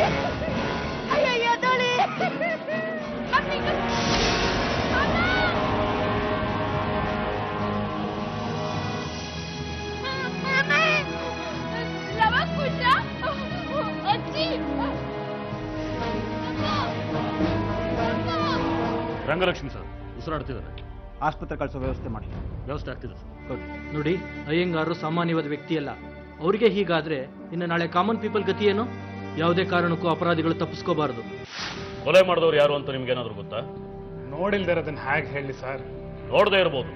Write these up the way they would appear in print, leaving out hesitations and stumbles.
ಎದೋಳಿ ಅಯ್ಯೋ ಎದೋಳಿ ರಂಗಲಕ್ಷ್ಮಿ ಸರ್ ಉಸಿರಾಡ್ತಿದ್ದಾರೆ. ಆಸ್ಪತ್ರೆ ಕಳಿಸೋ ವ್ಯವಸ್ಥೆ ಮಾಡಿ. ವ್ಯವಸ್ಥೆ ಆಗ್ತಿದೆ ಸರ್. ನೋಡಿ, ಅಯ್ಯಂಗಾರರು ಸಾಮಾನ್ಯವಾದ ವ್ಯಕ್ತಿ ಅಲ್ಲ. ಅವರಿಗೆ ಹೀಗಾದ್ರೆ ಇನ್ನು ನಾಳೆ ಕಾಮನ್ ಪೀಪಲ್ ಗತಿ ಏನು? ಯಾವುದೇ ಕಾರಣಕ್ಕೂ ಅಪರಾಧಿಗಳು ತಪ್ಪಿಸ್ಕೋಬಾರದು. ಕೊಲೆ ಮಾಡಿದವ್ರು ಯಾರು ಅಂತ ನಿಮ್ಗೆ ಏನಾದ್ರು ಗೊತ್ತಾ? ನೋಡಿಲ್ದೇ ಅದನ್ನ ಹೇಗೆ ಹೇಳಿ ಸರ್? ನೋಡದೇ ಇರ್ಬೋದು,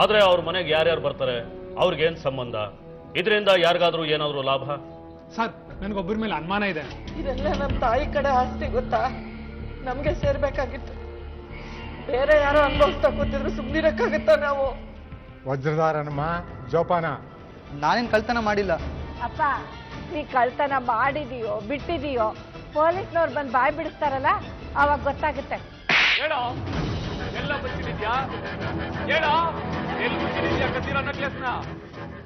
ಆದ್ರೆ ಅವ್ರ ಮನೆಗೆ ಯಾರ್ಯಾರು ಬರ್ತಾರೆ, ಅವ್ರಿಗೇನ್ ಸಂಬಂಧ, ಇದರಿಂದ ಯಾರಿಗಾದ್ರೂ ಏನಾದ್ರೂ ಲಾಭ? ಸರ್, ನನಗೊಬ್ಬರ ಮೇಲೆ ಅನುಮಾನ ಇದೆ. ಇದೆಲ್ಲ ನಮ್ಮ ತಾಯಿ ಕಡೆ ಆಸ್ತಿ ಗೊತ್ತಾ, ನಮ್ಗೆ ಸೇರ್ಬೇಕಾಗಿತ್ತು. ಬೇರೆ ಯಾರೋ ಅನುಭವಿಸ್ತಾ ಕೂತಿದ್ರು ಸುಮ್ಮನಿರಕ್ಕಾಗತ್ತಾ ನಾವು? ವಜ್ರಧಾರನಮ್ಮ ಜೋಪಾನ. ನಾನೇನು ಕಳ್ತನ ಮಾಡಿಲ್ಲ. ಅಪ್ಪ, ನೀ ಕಳ್ತನ ಮಾಡಿದೀಯೋ ಬಿಟ್ಟಿದೀಯೋ ಪೊಲೀಸ್ನವ್ರು ಬಂದು ಬಾಯ್ ಬಿಡಿಸ್ತಾರಲ್ಲ, ಅವಾಗ ಗೊತ್ತಾಗುತ್ತೆ. ಹೇಳೋ, ಎಲ್ಲ ಬಚ್ಚಿದ್ಯಾ? ಹೇಳೋ, ಎಲ್ಲಿ ಬಚ್ಚಿದ್ಯಾ ಕತ್ತಿರೋ ನೆಕ್ಲೆಸ್ನ?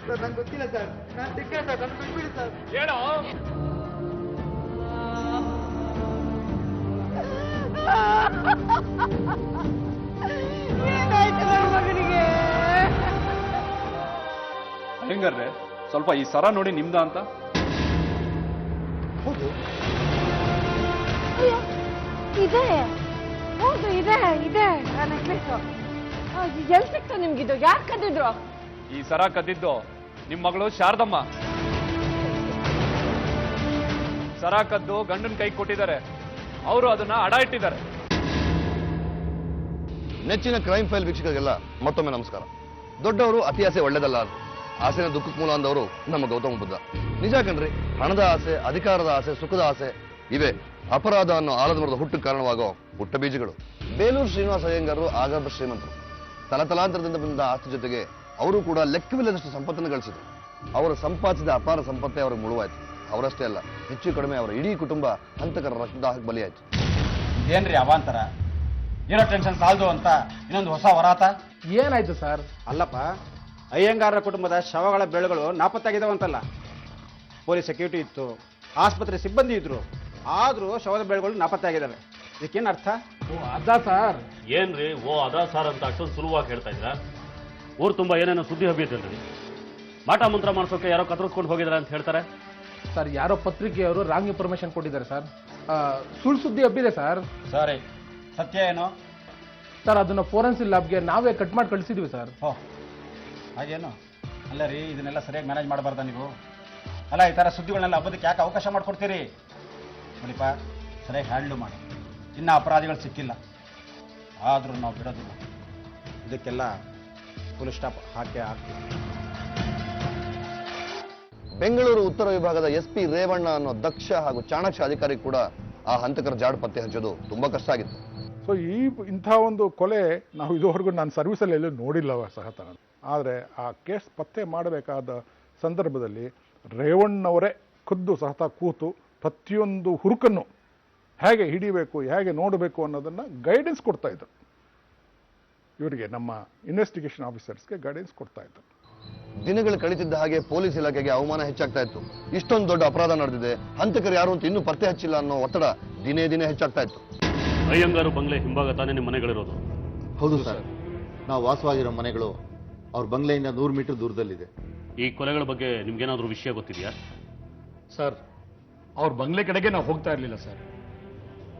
ಸರ್, ನಂಗೆ ಗೊತ್ತಿಲ್ಲ ಸರ್. ನಾನು ಸಿಕ್ಕ ಸರ್, ನನ್ನ ಬಿಟ್ಬಿಡಿ ಸರ್. ಹೇಳೋ. ಏನಾಯ್ತು ನನ್ನ ಮಗನಿಗೆ? ಹೆಂಗಾರ್ರೆ ಸ್ವಲ್ಪ ಈ ಸರ ನೋಡಿ ನಿಮ್ದ ಅಂತ? ಹೌದು, ಇದೆ, ಹೌದು ಇದೆ ಇದೆ ನೆಕ್ಲೆಸ್. ಎಲ್ಲಿ ಸಿಕ್ತು ನಿಮ್ಗಿದು? ಯಾರು ಕದ್ದಿದ್ರು? ಈ ಸರ ಕದ್ದಿದ್ದು ನಿಮ್ ಮಗಳು ಶಾರದಮ್ಮ. ಸರ ಕದ್ದು ಗಂಡನ ಕೈ ಕೊಟ್ಟಿದ್ದಾರೆ. ಅವರು ಅದನ್ನ ಅಡ ಇಟ್ಟಿದ್ದಾರೆ. ನೆಚ್ಚಿನ ಕ್ರೈಮ್ ಫೈಲ್ ವೀಕ್ಷಕರಿಗೆಲ್ಲ ಮತ್ತೊಮ್ಮೆ ನಮಸ್ಕಾರ. ದೊಡ್ಡವರು ಅತಿ ಆಸೆ ಒಳ್ಳೇದಲ್ಲ, ಆಸೆನ ದುಃಖಕ್ಕೆ ಮೂಲ ಅಂದವರು ನಮ್ಮ ಗೌತಮ ಬುದ್ಧ. ನಿಜ ಕಣ್ರಿ, ಹಣದ ಆಸೆ, ಅಧಿಕಾರದ ಆಸೆ, ಸುಖದ ಆಸೆ ಇವೇ ಅಪರಾಧ ಅನ್ನೋ ಆಲದ ಮರದ ಹುಟ್ಟಕ್ಕೆ ಕಾರಣವಾಗೋ ಪುಟ್ಟ ಬೀಜಗಳು. ಬೇಲೂರು ಶ್ರೀನಿವಾಸ ಅಯ್ಯಂಗಾರರು ಆಗರ್ಭ ಶ್ರೀಮಂತರು. ತಲತಲಾಂತರದಿಂದ ಬಂದ ಆಸ್ತಿ ಜೊತೆಗೆ ಅವರು ಕೂಡ ಲೆಕ್ಕವಿಲ್ಲದಷ್ಟು ಸಂಪತ್ತನ್ನು ಗಳಿಸಿದರು. ಅವರು ಸಂಪಾದಿಸಿದ ಅಪಾರ ಸಂಪತ್ತೇ ಅವ್ರಿಗೆ ಮುಳುವಾಯ್ತು. ಅವರಷ್ಟೇ ಅಲ್ಲ, ಹೆಚ್ಚು ಕಡಿಮೆ ಅವರ ಇಡೀ ಕುಟುಂಬ ಹಂತಕರ ರಕ್ತದಾಹಕ್ಕೆ ಬಲಿಯಾಯ್ತು. ಏನ್ರಿ ಅವಾಂತರ? ಇರೋ ಟೆನ್ಷನ್ ಸಾಲದು ಅಂತ ಇನ್ನೊಂದು ಹೊಸ ವರಾತ? ಏನಾಯ್ತು ಸರ್? ಅಲ್ಲಪ್ಪ, ಅಯ್ಯಂಗಾರರ ಕುಟುಂಬದ ಶವಗಳ ಬೆಳೆಗಳು ನಾಪತ್ತಾಗಿದ್ದಾವಂತಲ್ಲ. ಪೊಲೀಸ್ ಸೆಕ್ಯೂರಿಟಿ ಇತ್ತು, ಆಸ್ಪತ್ರೆ ಸಿಬ್ಬಂದಿ ಇದ್ರು, ಆದ್ರೂ ಶವದ ಬೆಳೆಗಳು ನಾಪತ್ತಾಗಿದ್ದಾವೆ. ಇದಕ್ಕೇನು ಅರ್ಥ? ಅದ ಸರ್. ಏನ್ರಿ ಓ ಅದಾ ಸಾರ್ ಅಂತ ಅಷ್ಟೊಂದು ಸುಲಭವಾಗಿ ಹೇಳ್ತಾ ಇದ್ರ? ಊರು ತುಂಬಾ ಏನೇನೋ ಸುದ್ದಿ ಹಬ್ಬಿದ್ದಲ್ರಿ. ಮಾಟ ಮಂತ್ರ ಮಾಡ್ಸೋಕೆ ಯಾರೋ ಕತ್ತರಿಸ್ಕೊಂಡು ಹೋಗಿದಾರೆ ಅಂತ ಹೇಳ್ತಾರೆ ಸರ್. ಯಾರೋ ಪತ್ರಿಕೆಯವರು ರಾಂಗ್ ಇನ್ಫಾರ್ಮೇಶನ್ ಕೊಟ್ಟಿದ್ದಾರೆ ಸರ್. ಸುಳ್ಳು ಸುದ್ದಿ ಹಬ್ಬಿದೆ ಸರ್. ಸರಿ, ಸತ್ಯ ಏನು? ಸರ್, ಅದನ್ನ ಫೋರೆನ್ಸಿಕ್ ಲ್ಯಾಬ್ಗೆ ನಾವೇ ಕಟ್ ಮಾಡಿ ಕಳಿಸಿದ್ವಿ ಸರ್. ಓಹ್, ಹಾಗೇನು? ಅಲ್ಲ ರೀ, ಇದನ್ನೆಲ್ಲ ಸರಿಯಾಗಿ ಮ್ಯಾನೇಜ್ ಮಾಡಬಾರ್ದ ನೀವು? ಅಲ್ಲ, ಈ ಥರ ಸುದ್ದಿಗಳನ್ನೆಲ್ಲ ಹಬ್ಬದಕ್ಕೆ ಯಾಕೆ ಅವಕಾಶ ಮಾಡಿಕೊಡ್ತೀರಿ? ನೋಡಿಪ್ಪ, ಸರಿಯಾಗಿ ಹ್ಯಾಂಡ್ಲು ಮಾಡಿ. ಇನ್ನು ಅಪರಾಧಿಗಳು ಸಿಕ್ಕಿಲ್ಲ, ಆದರೂ ನಾವು ಬಿಡೋದಿಲ್ಲ. ಇದಕ್ಕೆಲ್ಲ ಫುಲ್ ಸ್ಟಾಪ್ ಹಾಕಿ ಹಾಕ್ತೀವಿ. ಬೆಂಗಳೂರು ಉತ್ತರ ವಿಭಾಗದ SP ರೇವಣ್ಣ ಅನ್ನೋ ದಕ್ಷ ಹಾಗೂ ಚಾಣಾಕ್ಷ ಅಧಿಕಾರಿ ಕೂಡ ಆ ಹಂತಕರ ಜಾಡು ಪತ್ತೆ ಹಚ್ಚೋದು ತುಂಬಾ ಕಷ್ಟ ಆಗಿತ್ತು. ಸೊ ಇಂಥ ಒಂದು ಕೊಲೆ ನಾವು ಇದುವರೆಗೂ ನಾನು ಸರ್ವಿಸಲ್ಲಿ ಎಲ್ಲೂ ನೋಡಿಲ್ಲವ ಸಹತ. ಆದರೆ ಆ ಕೇಸ್ ಪತ್ತೆ ಮಾಡಬೇಕಾದ ಸಂದರ್ಭದಲ್ಲಿ ರೇವಣ್ಣವರೇ ಖುದ್ದು ಸಹತ ಕೂತು ಪ್ರತಿಯೊಂದು ಹುರುಕನ್ನು ಹೇಗೆ ಹಿಡಿಬೇಕು, ಹೇಗೆ ನೋಡಬೇಕು ಅನ್ನೋದನ್ನು ಗೈಡೆನ್ಸ್ ಕೊಡ್ತಾ ಇದ್ರು. ಇವರಿಗೆ, ನಮ್ಮ ಇನ್ವೆಸ್ಟಿಗೇಷನ್ ಆಫೀಸರ್ಸ್ಗೆ ಗೈಡೆನ್ಸ್ ಕೊಡ್ತಾ ಇದ್ರು. ದಿನಗಳು ಕಳೀತಿದ್ದ ಹಾಗೆ ಪೊಲೀಸ್ ಇಲಾಖೆಗೆ ಅವಮಾನ ಹೆಚ್ಚಾಗ್ತಾ ಇತ್ತು. ಇಷ್ಟೊಂದು ದೊಡ್ಡ ಅಪರಾಧ ನಡೆದಿದೆ, ಹಂತಕರು ಯಾರು ಅಂತ ಇನ್ನೂ ಪತ್ತೆ ಹಚ್ಚಿಲ್ಲ ಅನ್ನೋ ಒತ್ತಡ ದಿನೇ ದಿನೇ ಹೆಚ್ಚಾಗ್ತಾ ಇತ್ತು. ಅಯ್ಯಂಗಾರು ಬಂಗ್ಲೆ ಹಿಂಭಾಗ ತಾನೇ ನಿಮ್ಮ ಮನೆಗಳಿರೋದು? ಹೌದು ಸರ್, ನಾವು ವಾಸವಾಗಿರೋ ಮನೆಗಳು ಅವ್ರ ಬಂಗ್ಲೆಯಿಂದ 100 ಮೀಟರ್ ದೂರದಲ್ಲಿದೆ. ಈ ಕೊಲೆಗಳ ಬಗ್ಗೆ ನಿಮ್ಗೇನಾದ್ರೂ ವಿಷಯ ಗೊತ್ತಿದೆಯಾ? ಸರ್, ಅವ್ರ ಬಂಗ್ಲೆ ಕಡೆಗೆ ನಾವು ಹೋಗ್ತಾ ಇರಲಿಲ್ಲ ಸರ್.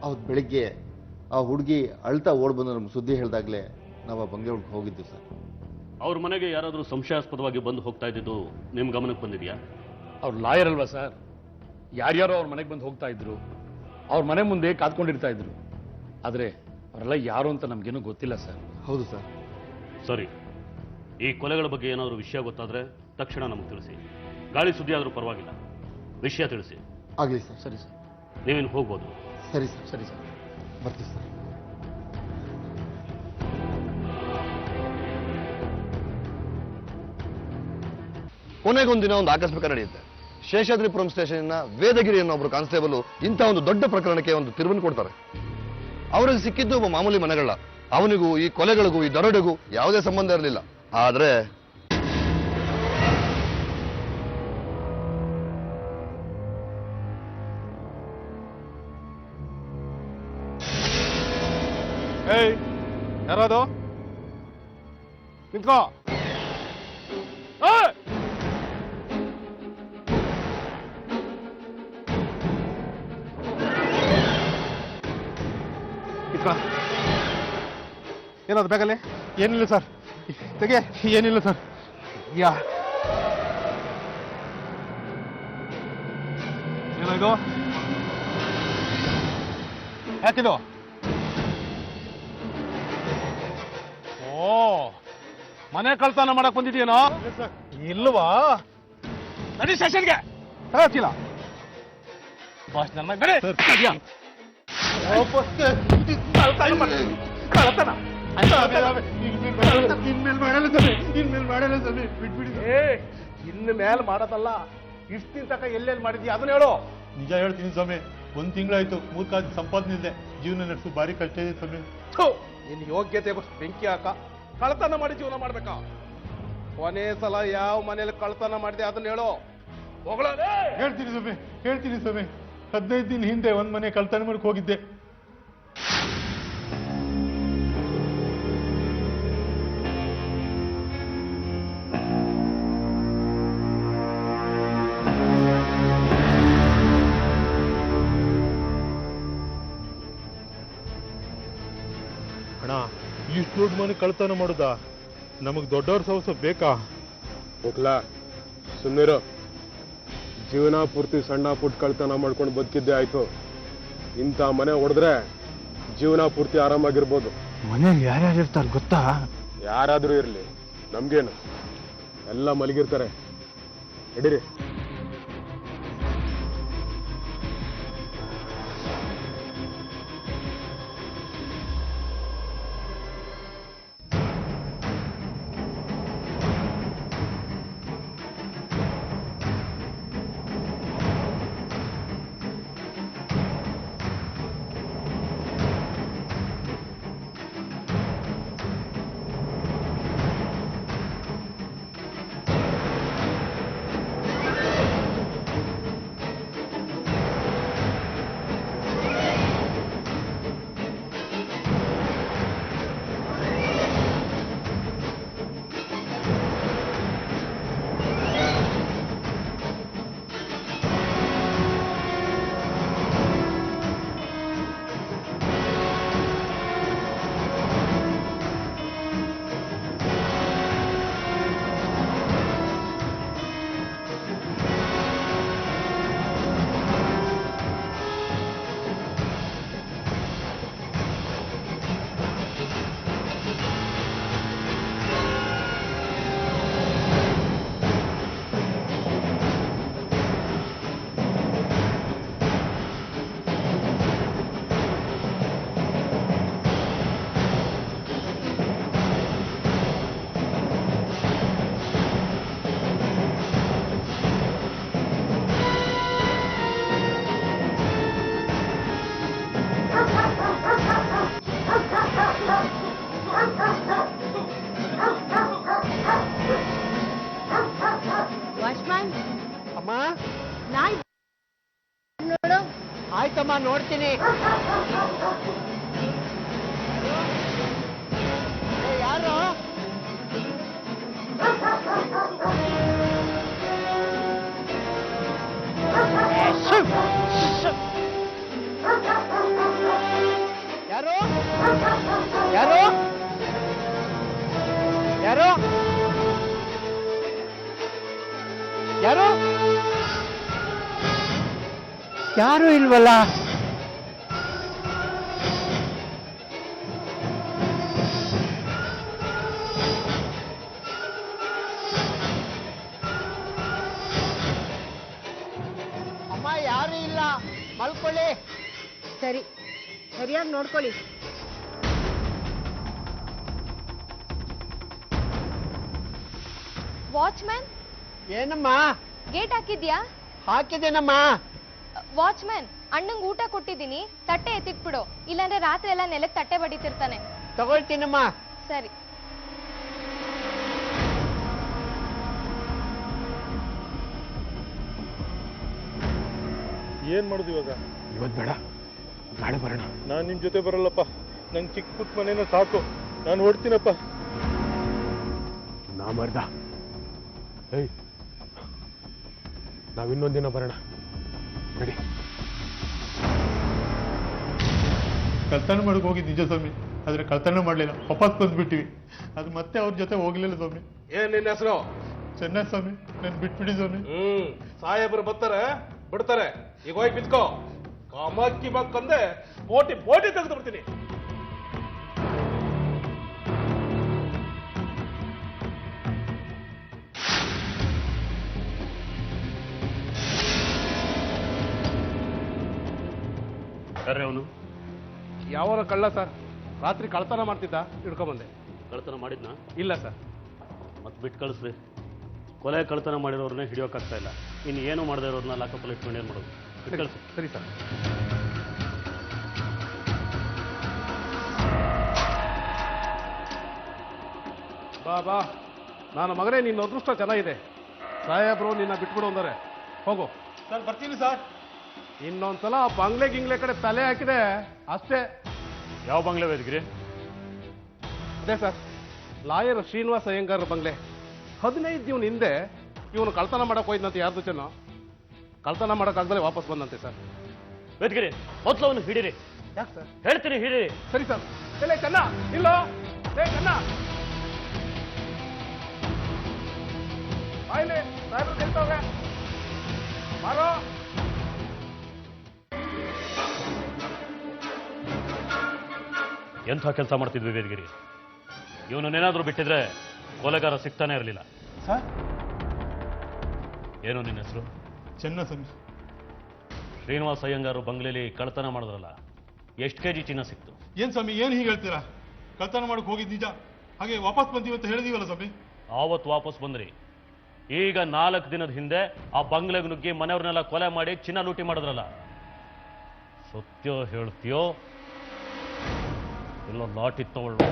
ಅವತ್ತು ಬೆಳಿಗ್ಗೆ ಆ ಹುಡುಗಿ ಅಳ್ತಾ ಓಡ್ ಬಂದು ನಮ್ಗೆ ಸುದ್ದಿ ಹೇಳಿದಾಗಲೇ ನಾವು ಆ ಬಂಗ್ಲೆ ಒಳಗೆ ಹೋಗಿದ್ದು ಸರ್. ಅವ್ರ ಮನೆಗೆ ಯಾರಾದರೂ ಸಂಶಯಾಸ್ಪದವಾಗಿ ಬಂದು ಹೋಗ್ತಾ ಇದ್ದಿದ್ದು ನಿಮ್ ಗಮನಕ್ಕೆ ಬಂದಿದೆಯಾ? ಅವ್ರು ಲಾಯರ್ ಅಲ್ವಾ ಸರ್? ಯಾರ್ಯಾರೋ ಅವ್ರ ಮನೆಗೆ ಬಂದು ಹೋಗ್ತಾ ಇದ್ರು, ಅವ್ರ ಮನೆ ಮುಂದೆ ಕಾದ್ಕೊಂಡಿರ್ತಾ ಇದ್ರು. ಆದರೆ ಅವರೆಲ್ಲ ಯಾರು ಅಂತ ನಮ್ಗೇನು ಗೊತ್ತಿಲ್ಲ ಸರ್. ಹೌದು ಸರ್. ಸರಿ, ಈ ಕೊಲೆಗಳ ಬಗ್ಗೆ ಏನಾದರೂ ವಿಷಯ ಗೊತ್ತಾದ್ರೆ ತಕ್ಷಣ ನಮಗೆ ತಿಳಿಸಿ. ಗಾಳಿ ಸುದ್ದಿ ಆದರೂ ಪರವಾಗಿಲ್ಲ, ವಿಷಯ ತಿಳಿಸಿ. ಆಗಲಿ ಸರ್. ಸರಿ ಸರ್, ನೀವೇನು ಹೋಗ್ಬೋದು. ಸರಿ ಸರ್. ಸರಿ ಸರ್, ಬರ್ತೀವಿ ಸರ್. ಕೊನೆಗೊಂದಿನ ಒಂದು ಆಕಸ್ಮಿಕ ನಡೆಯುತ್ತೆ. ಶೇಷಾದ್ರಿಪುರಂ ಸ್ಟೇಷನ್ನ ವೇದಗಿರಿ ಅನ್ನೋ ಒಬ್ರು ಕಾನ್ಸ್ಟೇಬಲ್ ಇಂಥ ಒಂದು ದೊಡ್ಡ ಪ್ರಕರಣಕ್ಕೆ ಒಂದು ತಿರುವನ್ನು ಕೊಡ್ತಾರೆ. ಅವರಿಗೆ ಸಿಕ್ಕಿದ್ದು ಒಬ್ಬ ಮಾಮೂಲಿ ಮನೆಗಳ. ಅವನಿಗೂ ಈ ಕೊಲೆಗಳಿಗೂ ಈ ದರೋಡೆಗೂ ಯಾವುದೇ ಸಂಬಂಧ ಇರಲಿಲ್ಲ. ಆದ್ರೆ ಏಯ್ ಯಾರದು ನಿಂತ್ಕೋ. ಏಯ್! ಏನದು ಬ್ಯಾಗಲ್ಲಿ? ಏನಿಲ್ಲ ಸರ್. ತೆಗೆ. ಏನಿಲ್ಲ ಸರ್. ಏನಾಯ್ತು? ಯಾಕಿದು? ಓ, ಮನೆ ಕಳ್ತನ ಮಾಡಕ್ ಬಂದಿದ್ಯೇನೋ? ಇಲ್ವಾ? ನಡಿ ಸ್ಟೇಷನ್ಗೆ. ಹೇಳ್ತಿಲ್ಲ ಬಾಸ್ ನನ್ನ ನಡಿ. ಕಳ್ತನ ಇನ್ನು ಮೇಲೆ ಮಾಡೋದಲ್ಲ. ಇಷ್ಟು ದಿನ ತನಕ ಎಲ್ಲೆಲ್ಲಿ ಮಾಡಿದ್ಯಾ ಅದನ್ನ ಹೇಳು. ನಿಜ ಹೇಳ್ತೀನಿ ಸ್ವಾಮಿ, 1 ತಿಂಗಳಾಯ್ತು ಮೂರ್ಖಾದ ಸಂಪಾದನೆ ಇಲ್ಲದೆ ಜೀವನ ನಡೆಸು ಭಾರಿ ಕಷ್ಟ ಇದೆ ಸ್ವಾಮಿ. ನಿನ್ನ ಯೋಗ್ಯತೆ ಬೆಂಕಿ ಹಾಕ. ಕಳ್ತನ ಮಾಡಿ ಜೀವನ ಮಾಡ್ಬೇಕಾ? ಕೊನೆ ಸಲ ಯಾವ ಮನೇಲಿ ಕಳ್ತನ ಮಾಡಿದೆ ಅದನ್ನ ಹೇಳು. ಹೇಳ್ತೀನಿ ಸ್ವಾಮಿ, ಹೇಳ್ತೀನಿ ಸ್ವಾಮಿ. 15 ದಿನ ಹಿಂದೆ ಒಂದ್ ಮನೆ ಕಳ್ತನ ಮಾಡಕ್ ಹೋಗಿದ್ದೆ. ಅಣ್ಣ, ಇಷ್ಟು ದೊಡ್ಡ ಮನೆ ಕಳ್ತನ ಮಾಡುದಾ? ನಮಗ್ ದೊಡ್ಡವ್ರ ಸವಸ ಬೇಕಾ? ಹೋಗ್ಲಾ ಸುಮ್ಮನಿರು. ಜೀವನ ಪೂರ್ತಿ ಸಣ್ಣ ಪುಟ್ಟ ಕಳ್ತನ ಮಾಡ್ಕೊಂಡು ಬದುಕಿದ್ದೆ ಆಯ್ತು. ಇಂಥ ಮನೆ ಹೊಡೆದ್ರೆ ಜೀವನ ಪೂರ್ತಿ ಆರಾಮಾಗಿರ್ಬೋದು. ಮನೇಲಿ ಯಾರ್ಯಾರು ಇರ್ತಾರೆ ಗೊತ್ತಾ? ಯಾರಾದ್ರೂ ಇರ್ಲಿ, ನಮ್ಗೇನು, ಎಲ್ಲ ಮಲಗಿರ್ತಾರೆ. ನಡೀರಿ. ಆಯ್ತಮ್ಮ, ನೋಡ್ತೀನಿ. ಯಾರು? ಯಾರು? ಯಾರು? ಯಾರು? ಯಾರು? ಯಾರು ಇಲ್ವಲ್ಲ? ಅಮ್ಮ, ಯಾರು ಇಲ್ಲ, ಮಲ್ಕೊಳ್ಳಿ. ಸರಿ, ಸರಿಯಾಗಿ ನೋಡ್ಕೊಳ್ಳಿ. ವಾಚ್ಮ್ಯಾನ್, ಏನಮ್ಮ? ಗೇಟ್ ಹಾಕಿದ್ಯಾ? ಹಾಕಿದ್ದೇನಮ್ಮ. ವಾಚ್ಮ್ಯಾನ್, ಅಣ್ಣಂಗ್ ಊಟ ಕೊಟ್ಟಿದ್ದೀನಿ, ತಟ್ಟೆ ಎತ್ತಿಟ್ಬಿಡು, ಇಲ್ಲಾಂದ್ರೆ ರಾತ್ರಿ ಎಲ್ಲ ನೆಲಕ್ಕೆ ತಟ್ಟೆ ಬಡಿತಿರ್ತಾನೆ. ತಗೊಳ್ತೀನಮ್ಮ. ಸರಿ. ಏನ್ ಮಾಡುದು ಇವಾಗ? ಇವತ್ತು ಬೇಡ, ನಾಳೆ ಬರೋಣ. ನಾನ್ ನಿಮ್ ಜೊತೆ ಬರಲ್ಲಪ್ಪ. ನಂಗೆ ಚಿಕ್ಕ ಪುಟ್ಟ ಮನೇನ ಸಾಕು, ನಾನು ಓಡ್ತೀನಪ್ಪ. ನಾ ಮರ್ದ. ಏಯ್, ನಾವಿನ್ನೊಂದಿನ ಬರೋಣ ನಡಿ. ಕಳ್ತನ ಮಾಡಕ್ ಹೋಗಿದ್ದು ನಿಜ ಸ್ವಾಮಿ, ಆದ್ರೆ ಕಳ್ತನ ಮಾಡ್ಲಿಲ್ಲ, ವಾಪಸ್ ಬಂದ್ಬಿಟ್ಟಿವಿ. ಅದು ಮತ್ತೆ ಅವ್ರ ಜೊತೆ ಹೋಗ್ಲಿಲ್ಲ ಸ್ವಾಮಿ. ಏನ್ ನಿನ್ನ ಹೆಸರು? ಚೆನ್ನ ಸ್ವಾಮಿ, ನನ್ ಬಿಟ್ಬಿಡಿ ಸ್ವಾಮಿ. ಸಾಹೇಬ್ರು ಬರ್ತಾರೆ, ಬಿಡ್ತಾರೆ. ಈಗ ಹೋಗಿ ಬಿತ್ಕೋ. ಕಾಮಕ್ಕಿ ಬಕ್ಕಂದೆ ಬೋಟಿ ಬೋಟಿ ತೆಗೆದು ಬಿಡ್ತೀನಿ. ಯಾರೇ ಅವನು? ಯಾವನ ಕಳ್ಳ ಸರ್, ರಾತ್ರಿ ಕಳ್ತನ ಮಾಡ್ತಿದ್ದ, ಹಿಡ್ಕೊಂಬಂದೆ. ಕಳ್ತನ ಮಾಡಿದ್ನಾ? ಇಲ್ಲ ಸರ್. ಮತ್ತೆ ಬಿಟ್ಟು ಕಳಿಸ್ರಿ. ಕೊಲೆ ಕಳ್ತನ ಮಾಡಿರೋರನ್ನೇ ಹಿಡಿಯೋಕ್ಕಾಗ್ತಾ ಇಲ್ಲ, ಇನ್ನು ಏನು ಮಾಡದೇ ಇರೋರನ್ನ ಲಾಕಪ್ಪಲ್ಲಿ ಇಟ್ಕೊಂಡು ಏನು ಮಾಡೋದು? ಬಿಟ್ಟು ಕಳಿಸಿ. ಸರಿ ಸರ್. ಬಾ ಬಾ, ನನ್ನ ಮಗನೇ, ನಿನ್ನ ಅದೃಷ್ಟ ಚೆನ್ನಾಗಿದೆ. ಸಾಹೇಬ್ರು ನಿನ್ನ ಬಿಟ್ಬಿಡು ಅಂದರೆ ಹೋಗು. ಸರ್ ಬರ್ತೀನಿ ಸರ್. ಇನ್ನೊಂದ್ಸಲ ಬಂಗ್ಲೆ ಗಿಂಗ್ಲೆ ಕಡೆ ತಲೆ ಹಾಕಿದೆ ಅಷ್ಟೇ. ಯಾವ ಬಂಗ್ಲೆ ವೇದಗಿರಿ? ಅದೇ ಸರ್, ಲಾಯರ್ ಶ್ರೀನಿವಾಸ ಅಯ್ಯಂಗಾರ್ ಬಂಗ್ಲೆ. 15 ದಿನ ಹಿಂದೆ ಇವನು ಕಳ್ತನ ಮಾಡಕ್ ಹೋಯ್ದಂತೆ. ಯಾರ್ದು ಚೆನ್ನ ಕಳ್ತನ ಮಾಡೋಕ್ಕಾಗ್ದಲೇ ವಾಪಸ್ ಬಂದಂತೆ ಸರ್. ವೇದಗಿರಿ, ಮೊದಲವನು ಹಿಡೀರಿ. ಯಾಕೆ ಸರ್? ಹೇಳ್ತೀನಿ, ಹಿಡೀರಿ. ಸರಿ ಸರ್. ಎಲ್ಲ ಚೆನ್ನ ಇಲ್ಲೋ, ಏ ಚೆನ್ನ ಆಯ್ಲೆ ಸಾಹೇಬ್ರು ಗೆಲ್ತವ್ರೆ, ಮಾರೋ. ಎಂಥ ಕೆಲಸ ಮಾಡ್ತಿದ್ವಿ ವೇದಗಿರಿ. ಇವನನ್ನೇನಾದ್ರೂ ಬಿಟ್ಟಿದ್ರೆ ಕೊಲೆಗಾರ ಸಿಗ್ತಾನೆ ಇರಲಿಲ್ಲ. ಸರ್, ಏನು ನಿನ್ನ ಹೆಸರು? ಚೆನ್ನ ಸ್ವಾಮಿ. ಶ್ರೀನಿವಾಸ ಅಯ್ಯಂಗಾರು ಬಂಗ್ಲೆಲಿ ಕಳ್ತನ ಮಾಡಿದ್ರಲ್ಲ, ಎಷ್ಟು ಕೆಜಿ ಚಿನ್ನ ಸಿಕ್ತು? ಏನ್ ಸ್ವಾಮಿ, ಏನ್ ಹೀಗೆ ಹೇಳ್ತೀರಾ? ಕಳ್ತನ ಮಾಡಕ್ ಹೋಗಿದ್ ನಿಜ, ಹಾಗೆ ವಾಪಸ್ ಬಂದೀವಿ ಅಂತ ಹೇಳಿದೀವಲ್ಲ ಸ್ವಾಮಿ. ಆವತ್ತು ವಾಪಸ್ ಬಂದ್ರಿ. ಈಗ 4 ದಿನದ ಹಿಂದೆ ಆ ಬಂಗ್ಲೆಗೆ ನುಗ್ಗಿ ಮನೆಯವ್ರನ್ನೆಲ್ಲ ಕೊಲೆ ಮಾಡಿ ಚಿನ್ನ ಲೂಟಿ ಮಾಡಿದ್ರಲ್ಲ, ಸತ್ಯ ಹೇಳ್ತೀಯೋ ಇಲ್ಲ ಲಾಟಿ ತಗೊಳ್ಳು?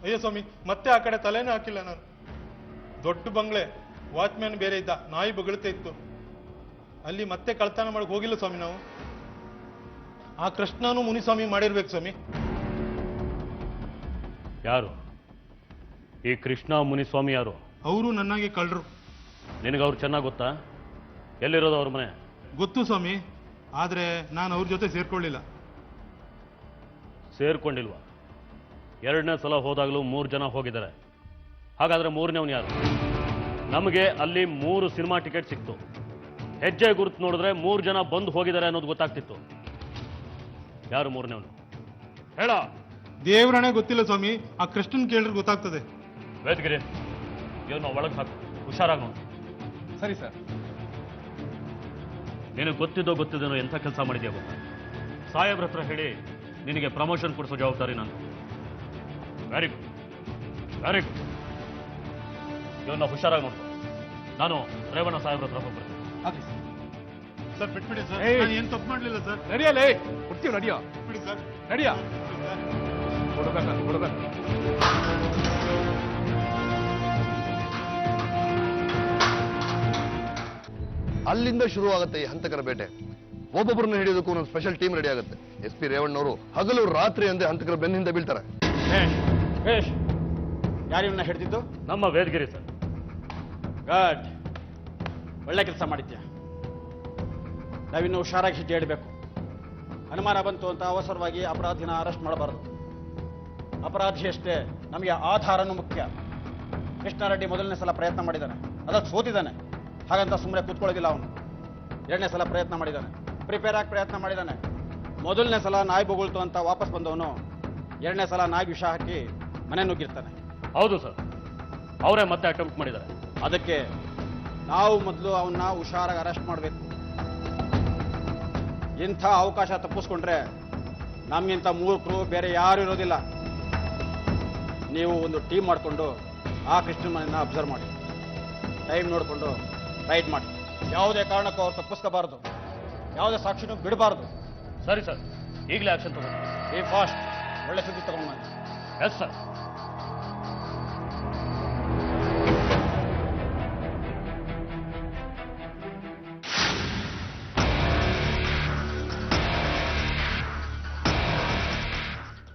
ಅಯ್ಯೋ ಸ್ವಾಮಿ, ಮತ್ತೆ ಆ ಕಡೆ ತಲೆನೇ ಹಾಕಿಲ್ಲ ನಾನು. ದೊಡ್ಡ ಬಂಗ್ಲೆ, ವಾಚ್ಮ್ಯಾನ್ ಬೇರೆ ಇದ್ದ, ನಾಯಿ ಬೊಗಳ್ತಾ ಇತ್ತು. ಅಲ್ಲಿ ಮತ್ತೆ ಕಳ್ತನ ಮಾಡಕ್ ಹೋಗಿಲ್ಲ ಸ್ವಾಮಿ ನಾವು. ಆ ಕೃಷ್ಣನು ಮುನಿಸ್ವಾಮಿ ಮಾಡಿರ್ಬೇಕು ಸ್ವಾಮಿ. ಯಾರು ಈ ಕೃಷ್ಣ ಮುನಿಸ್ವಾಮಿ? ಯಾರು ಅವರು? ನನ್ನಾಗೆ ಕಳ್ರು. ನಿನಗವ್ರು ಚೆನ್ನಾಗಿ ಗೊತ್ತಾ? ಎಲ್ಲಿರೋದು ಅವ್ರ ಮನೆ? ಗೊತ್ತು ಸ್ವಾಮಿ, ಆದ್ರೆ ನಾನು ಅವ್ರ ಜೊತೆ ಸೇರ್ಕೊಳ್ಳಿಲ್ಲ. ಸೇರ್ಕೊಂಡಿಲ್ವಾ? 2ನೇ ಸಲ ಹೋದಾಗಲೂ 3 ಜನ ಹೋಗಿದ್ದಾರೆ. ಹಾಗಾದ್ರೆ 3ನೇವನು ಯಾರು? ನಮಗೆ ಅಲ್ಲಿ 3 ಸಿನಿಮಾ ಟಿಕೆಟ್ ಸಿಕ್ತು. ಹೆಜ್ಜೆ ಗುರುತು ನೋಡಿದ್ರೆ 3 ಜನ ಬಂದು ಹೋಗಿದ್ದಾರೆ ಅನ್ನೋದು ಗೊತ್ತಾಗ್ತಿತ್ತು. ಯಾರು 3ನೇವನು? ಹೇಳ. ದೇವ್ರಣೆ ಗೊತ್ತಿಲ್ಲ ಸ್ವಾಮಿ, ಆ ಕೃಷ್ಣನ್ ಕೇಳಿದ್ರೆ ಗೊತ್ತಾಗ್ತದೆ. ವೇದಗಿರಿ, ಇವನು ಒಳಗೆ ಹಾಕು, ಹುಷಾರಾಗಿ ನೋಡು. ಸರಿ ಸರ್. ನಿನಗೆ ಗೊತ್ತಿದ್ದೇನೋ ಎಂಥ ಕೆಲಸ ಮಾಡಿದ್ಯಾ ಗೊತ್ತಾ? ಸಾಹೇಬ್ರ ಹತ್ರ ಹೇಳಿ ನಿನಗೆ ಪ್ರಮೋಷನ್ ಕೊಡಿಸೋ ಜವಾಬ್ದಾರಿ ನಾನು. Very good, very good. ಇವನ್ನ ಹುಷಾರಾಗಿ ನೋಡ್ಕೊ. ನಾನು ರೇವಣ್ಣ ಸಾಹೇಬ್ರ ಹತ್ರ ಹೋಗ್ಬರ್ತೀನಿ. ಸರ್ ಬಿಟ್ಬಿಡಿ ಸರ್, ನಾನು ಏನ್ ತಪ್ಪು ಮಾಡ್ಲಿಲ್ಲ ಸರ್. ನಡಿಯಲೇ, ಕೊಡ್ತೀವಿ, ನಡಿಯೋ. ಬಿಡಿ ಸರ್, ನಡಿಯ. ಕೊಡ್ಬೇಕು. ಅಲ್ಲಿಂದ ಶುರುವಾಗುತ್ತೆ ಈ ಹಂತಕರ ಬೇಟೆ. ಒಬ್ಬೊಬ್ಬರನ್ನ ಹಿಡಿಯೋದಕ್ಕೂ ಒಂದು ಸ್ಪೆಷಲ್ ಟೀಮ್ ರೆಡಿ ಆಗುತ್ತೆ. SP ರೇವಣ್ಣವರು ಹಗಲು ರಾತ್ರಿ ಅಂದೇ ಹಂತಕರ ಬೆನ್ನಿಂದ ಬೀಳ್ತಾರೆ. ಯಾರಿವನ್ನ ಹಿಡಿದಿದ್ದು? ನಮ್ಮ ವೇದಗಿರಿ ಸರ್. ಗುಡ್, ಒಳ್ಳೆ ಕೆಲಸ ಮಾಡಿದ್ಯಾ. ನಾವಿನ್ನು ಹುಷಾರಾಗಿ ಹೆಜ್ಜೆ ಇಡಬೇಕು. ಅನುಮಾನ ಬಂತು ಅಂತ ಅವಸರವಾಗಿ ಅಪರಾಧಿನ ಅರೆಸ್ಟ್ ಮಾಡಬಾರದು. ಅಪರಾಧಿ ಅಷ್ಟೇ, ನಮಗೆ ಆಧಾರನೂ ಮುಖ್ಯ. ಕೃಷ್ಣಾರೆಡ್ಡಿ 1ನೇ ಸಲ ಪ್ರಯತ್ನ ಮಾಡಿದ್ದಾನೆ, ಅದಕ್ಕೆ ಸೋತಿದ್ದಾನೆ. ಹಾಗಂತ ಸುಮ್ಮನೆ ಕೂತ್ಕೊಳ್ಳೋದಿಲ್ಲ ಅವನು. 2ನೇ ಸಲ ಪ್ರಯತ್ನ ಮಾಡಿದ್ದಾನೆ, ಪ್ರಿಪೇರ್ ಆಗಿ ಪ್ರಯತ್ನ ಮಾಡಿದ್ದಾನೆ. 1ನೇ ಸಲ ನಾಯಿ ಬೊಗಳ್ತು ಅಂತ ವಾಪಸ್ ಬಂದವನು 2ನೇ ಸಲ ನಾಯಿ ವಿಷ ಹಾಕಿ ಮನೆ ನುಗ್ಗಿರ್ತಾನೆ. ಹೌದು ಸರ್, ಅವರೇ ಮತ್ತೆ ಅಟೆಂಪ್ಟ್ ಮಾಡಿದ್ದಾರೆ. ಅದಕ್ಕೆ ನಾವು ಮೊದಲು ಅವನ್ನ ಹುಷಾರಾಗಿ ಅರೆಸ್ಟ್ ಮಾಡಬೇಕು. ಇಂಥ ಅವಕಾಶ ತಪ್ಪಿಸ್ಕೊಂಡ್ರೆ ನಮ್ಗಿಂತ ಮೂರ್ಖರು ಬೇರೆ ಯಾರು ಇರೋದಿಲ್ಲ. ನೀವು ಒಂದು ಟೀಮ್ ಮಾಡಿಕೊಂಡು ಆ ಕೃಷ್ಣನ ಮನೆಯನ್ನ ಅಬ್ಸರ್ವ್ ಮಾಡಿ, ಟೈಮ್ ನೋಡಿಕೊಂಡು ರೈಡ್ ಮಾಡಿ. ಯಾವುದೇ ಕಾರಣಕ್ಕೂ ಅವ್ರು ತಪ್ಪಿಸ್ಕೋಬಾರ್ದು, ಯಾವುದೇ ಸಾಕ್ಷಿನೂ ಬಿಡಬಾರ್ದು. ಸರಿ ಸರ್, ಈಗಲೇ ಆಕ್ಷನ್ ತಗೊಂಡು. ಈ ಫಾಸ್ಟ್, ಒಳ್ಳೆ ಸುದ್ದಿ ತಗೊಂಡು ಬನ್ನಿ. Yes sir.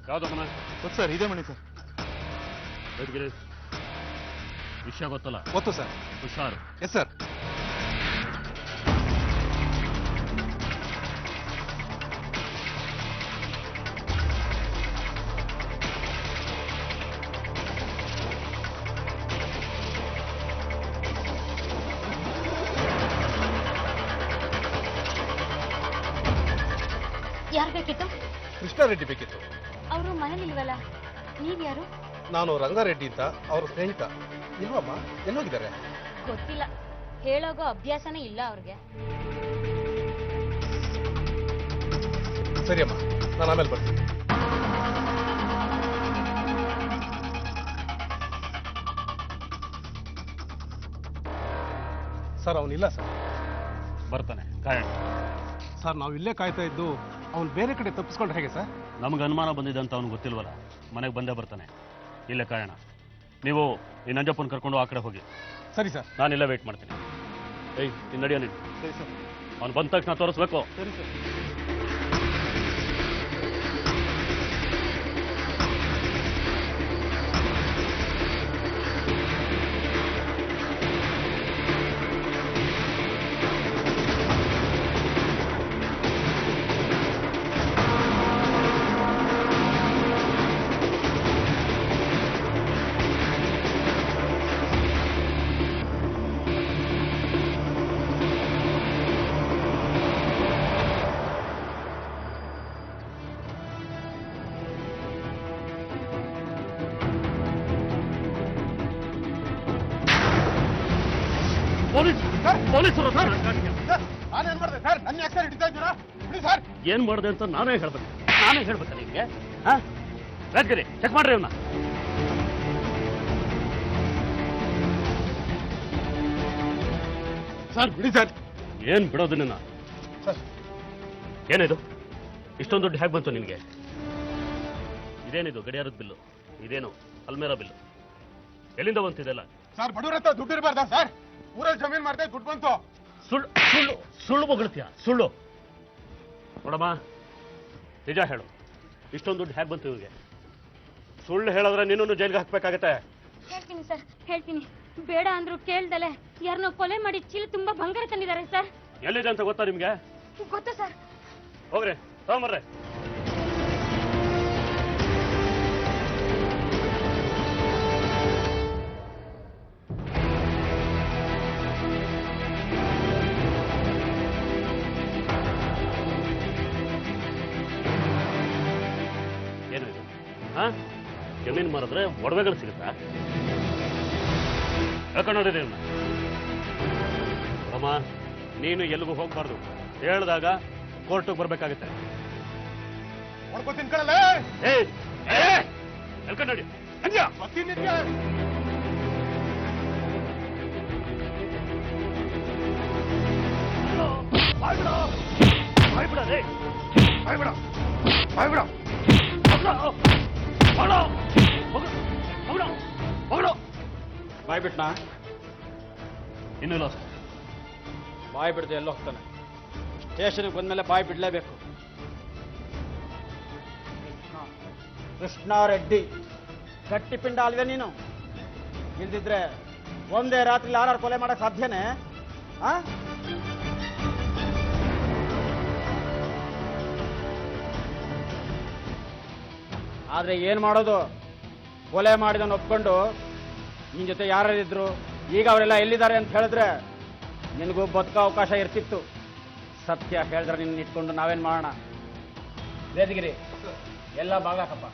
ಯಾವ್ದು ಮನೆ? ಸರ್ ಇದೇ ಮನೆ ಸರ್. ವೇದಗಿರಿ, ವಿಷಯ ಗೊತ್ತಲ್ಲ? ಗೊತ್ತು ಸರ್. ಹುಷಾರು. Yes sir. ಯಾರು ಬೇಕಿತ್ತು? ಕೃಷ್ಣಾರೆಡ್ಡಿ ಬೇಕಿತ್ತು. ಅವರು ಮನೇಲಿಲ್ವಲ್ಲ, ನೀವ್ಯಾರು? ನಾನು ರಂಗಾರೆಡ್ಡಿ ಅಂತ ಅವ್ರ ಸ್ನೇಹಿತ. ಇಲ್ವಮ್ಮ, ಎಲ್ಲೋಗಿದ್ದಾರೆ? ಗೊತ್ತಿಲ್ಲ, ಹೇಳೋಗೋ ಅಭ್ಯಾಸನೇ ಇಲ್ಲ ಅವ್ರಿಗೆ. ಸರಿ ಅಮ್ಮ, ನಾನು ಆಮೇಲೆ ಬರ್ತೀನಿ. ಸರ್ ಅವನಿಲ್ಲ ಸರ್. ಬರ್ತಾನೆ, ಕಾಯೋಣ. ಸರ್ ನಾವು ಇಲ್ಲೇ ಕಾಯ್ತಾ ಇದ್ದು ಅವ್ನು ಬೇರೆ ಕಡೆ ತಪ್ಪಿಸ್ಕೊಂಡ್ರೆ ಹೇಗೆ ಸರ್? ನಮ್ಗೆ ಅನುಮಾನ ಬಂದಿದೆ ಅಂತ ಅವ್ನಿಗೆ ಗೊತ್ತಿಲ್ವಲ್ಲ, ಮನೆಗೆ ಬಂದೇ ಬರ್ತಾನೆ. ಇಲ್ಲೇ ಕಾಯೋಣ. ನೀವು ಈ ನಂಜಪ್ಪನ ಕರ್ಕೊಂಡು ಆ ಕಡೆ ಹೋಗಿ. ಸರಿ ಸರ್. ನಾನು ಇಲ್ಲೇ ವೇಟ್ ಮಾಡ್ತೀನಿ. ಏಯ್, ನೀನು ನಡಿಯೋ ನೀನು. ಸರಿ ಸರ್. ಅವ್ನು ಬಂದ ತಕ್ಷಣ ತೋರಿಸ್ಬೇಕು. ಸರಿ ಸರ್. ಪೊಲೀಸರು ಸರ್, ನಾನೇನ್ ಮಾಡಿದೆ ಸರ್? ನನ್ನ ಯಾಕೆ ಸರ್ ಹಿಡಿತಾ ಇದ್ದೀರಾ? ಬಿಡಿ ಸರ್. ಏನ್ ಮಾಡಿದೆ ಅಂತ ನಾನೇ ಹೇಳ್ಬೇಕಾ ನಿಮ್ಗೆ? ವೇದಗಿರಿ, ಚೆಕ್ ಮಾಡ್ರಿ ಇವನ್ನ. ಸರ್ ಬಿಡಿ ಸರ್. ಏನ್ ಬಿಡೋದು ನಿನ್ನ? ಸರ್ ಏನಿದು? ಇಷ್ಟೊಂದು ದುಡ್ಡು ಹೇಗೆ ಬಂತು ನಿನಗೆ? ಇದೇನಿದು ಗಡಿಯಾರದ ಬಿಲ್ಲು? ಇದೇನು ಅಲ್ಮೇರಾ ಬಿಲ್ಲು? ಎಲ್ಲಿಂದ ಬಂತಿದೆಲ್ಲ? ಸರ್ ಬಡವ್ರ ಹತ್ರ ದುಡ್ಡು ಇರಬಾರ್ದಾ ಸರ್? ಊರಲ್ಲಿ ಜಮೀನ್ ಮಾಡ್ದೆ, ದುಡ್ಡು ಬಂತು. ಸುಳ್ಳು ಬೊಗಳ್ತೀಯ? ಸುಳ್ಳು ನೋಡಮ್ಮ, ನಿಜ ಹೇಳು, ಇಷ್ಟೊಂದು ದುಡ್ಡು ಹೇಗೆ ಬಂತು ಇವ್ರಿಗೆ? ಸುಳ್ಳು ಹೇಳಿದ್ರೆ ನಿನ್ನನ್ನು ಜೈಲಿಗೆ ಹಾಕ್ಬೇಕಾಗತ್ತೆ. ಹೇಳ್ತೀನಿ ಸರ್, ಹೇಳ್ತೀನಿ. ಬೇಡ ಅಂದ್ರು ಕೇಳ್ದಲೆ ಯಾರನ್ನೋ ಕೊಲೆ ಮಾಡಿ ಚೀಲ ತುಂಬಾ ಬಂಗಾರ ತಂದಿದ್ದಾರೆ ಸರ್. ಎಲ್ಲಿದೆ ಅಂತ ಗೊತ್ತಾ ನಿಮ್ಗೆ? ಗೊತ್ತಾ ಸರ್? ಹೋಗ್ರಿ, ತಗೊಂಬರ್ರಿ. ಜಮೀನು ಮಾರಿದ್ರೆ ಒಡವೆಗಳು ಸಿಗುತ್ತಾ? ಯಾಕಂದ್ರೆ ರಮ, ನೀನು ಎಲ್ಲಿಗೂ ಹೋಗ್ಬಾರ್ದು. ಹೇಳ್ದಾಗ ಕೋರ್ಟಿಗೆ ಬರ್ಬೇಕಾಗತ್ತೆ. ಎಲ್ಕಂಡಿ ಬಾಯ್ ಬಿಟ್ನಾ? ಇನ್ನೂ ಇಲ್ಲ ಸರ್. ಬಾಯ್ ಬಿಡದೆ ಎಲ್ಲ ಹೋಗ್ತಾನೆ. ಸ್ಟೇಷನ್ಗೆ ಬಂದ್ಮೇಲೆ ಬಾಯ್ ಬಿಡಲೇಬೇಕು. ಕೃಷ್ಣಾರೆಡ್ಡಿ ಗಟ್ಟಿ ಪಿಂಡ ಅಲ್ವೇ ನೀನು? ಇಲ್ದಿದ್ರೆ ಒಂದೇ ರಾತ್ರಿ ಯಾರು ಕೊಲೆ ಮಾಡಕ್ ಸಾಧ್ಯನೇ? ಆದ್ರೆ ಏನ್ ಮಾಡೋದು? ಕೊಲೆ ಮಾಡಿದನ್ನು ಒಪ್ಕೊಂಡು ನಿನ್ ಜೊತೆ ಯಾರಿದ್ರು, ಈಗ ಅವರೆಲ್ಲ ಎಲ್ಲಿದ್ದಾರೆ ಅಂತ ಹೇಳಿದ್ರೆ ನಿನಗೂ ಬದುಕೋ ಅವಕಾಶ ಇರ್ತಿತ್ತು. ಸತ್ಯ ಹೇಳಿದ್ರೆ ನಿನ್ನ ಇಟ್ಕೊಂಡು ನಾವೇನ್ ಮಾಡೋಣ? ವೇದಗಿರಿ, ಎಲ್ಲ ಬಾಗ್ಲಾಕಪ್ಪ.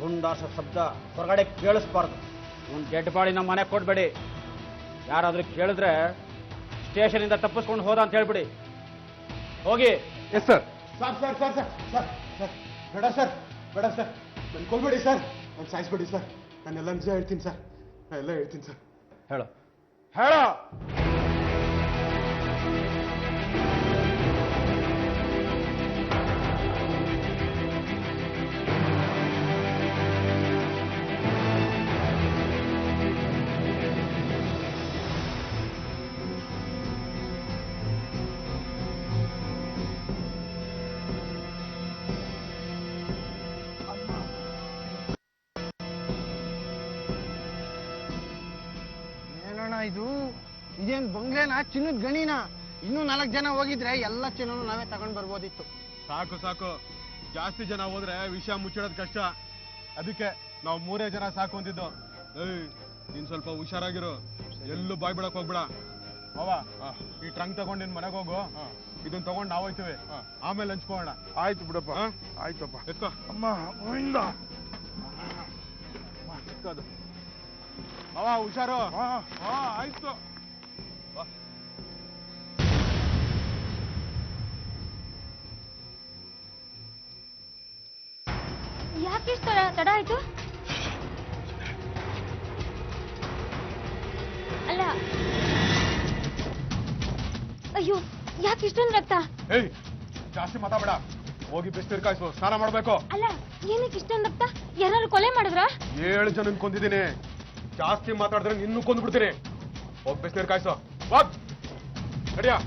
ಗುಂಡಾಸ ಶಬ್ದ ಹೊರಗಡೆ ಕೇಳಿಸ್ಬಾರ್ದು. ಒಂದು ಡೆಡ್ ಬಾಡಿ ನಮ್ಮ ಮನೆಗೆ ಕೊಡ್ಬೇಡಿ. ಯಾರಾದ್ರೂ ಕೇಳಿದ್ರೆ ಸ್ಟೇಷನಿಂದ ತಪ್ಪಿಸ್ಕೊಂಡು ಹೋದ ಅಂತ ಹೇಳ್ಬಿಡಿ. ಹೋಗಿ. Yes sir. Sir sir sir sir sir sir ಬೇಡ ಸರ್, ಬೇಡ ಸರ್, ನನ್ನ ಕೊಲ್ಬೇಡಿ ಸರ್, ನಾನು ಸಾಯಿಸ್ಬೇಡಿ ಸರ್. ನಾನೆಲ್ಲ ನಿಜ ಹೇಳ್ತೀನಿ ಸರ್, ನಾನು ಎಲ್ಲ ಹೇಳ್ತೀನಿ ಸರ್. ಹೇಳು ಹೇಳು. ಇದು ಇದೇನ್ ಬಂಗ್ಲೆನ ಚಿನ್ನದ ಗಣಿನ ಇನ್ನೂ 4 ಜನ ಹೋಗಿದ್ರೆ ಎಲ್ಲ ಚಿನ್ನನು ನಾವೇ ತಗೊಂಡ್ ಬರ್ಬೋದಿತ್ತು. ಸಾಕು ಸಾಕು, ಜಾಸ್ತಿ ಜನ ಹೋದ್ರೆ ವಿಷಯ ಮುಚ್ಚಿಡೋದು ಕಷ್ಟ. ಅದಕ್ಕೆ ನಾವು 3 ಜನ ಸಾಕು ಅಂತಿದ್ದು. ಏಯ್, ನೀನ್ ಸ್ವಲ್ಪ ಹುಷಾರಾಗಿರು, ಎಲ್ಲೂ ಬಾಯ್ ಬಿಡಕ್ ಹೋಗ್ಬೇಡ. ಅವ ಈ ಟ್ರಂಕ್ ತಗೊಂಡು ನಿನ್ ಮನೆಗೆ ಹೋಗು, ಇದನ್ನ ತಗೊಂಡು ನಾವು ಹೋಯ್ತೀವಿ, ಆಮೇಲೆ ಹಂಚ್ಕೋಣ. ಆಯ್ತು ಬಿಡಪ್ಪ, ಆಯ್ತಪ್ಪ. ಎತ್ಕೋ ಅಮ್ಮ ಗೋವಿಂದ. ಎತ್ಕೋದು ಅವ, ಹುಷಾರು. ಆಯ್ತು. ಯಾಕೆ ತಡ ಆಯ್ತು? ಅಲ್ಲ, ಅಯ್ಯೋ, ಯಾಕೆ ಇಷ್ಟೊಂದು ರಕ್ತ? ಏಯ್, ಜಾಸ್ತಿ ಮಾತಾಡ, ಹೋಗಿ ಬಿಸಿನೀರು ಕಾಯಿಸು, ಸ್ನಾನ ಮಾಡ್ಬೇಕು. ಅಲ್ಲ, ಏನಕ್ಕೆ ಇಷ್ಟೊಂದು ರಕ್ತ? ಯಾರು ಕೊಲೆ ಮಾಡಿದ್ರ? 7 ಜನ ಕೊಂದಿದ್ದೀನಿ. ಜಾಸ್ತಿ ಮಾತಾಡಿದ್ರೆ ನಿನ್ನೂ ಕೊಂದ್ಬಿಡ್ತೀನಿ. ಹೋಗಿ ಬಿಸಿನೀರು ಕಾಯಿಸು, ಹೋಗ್ ನಡಿಯಾ.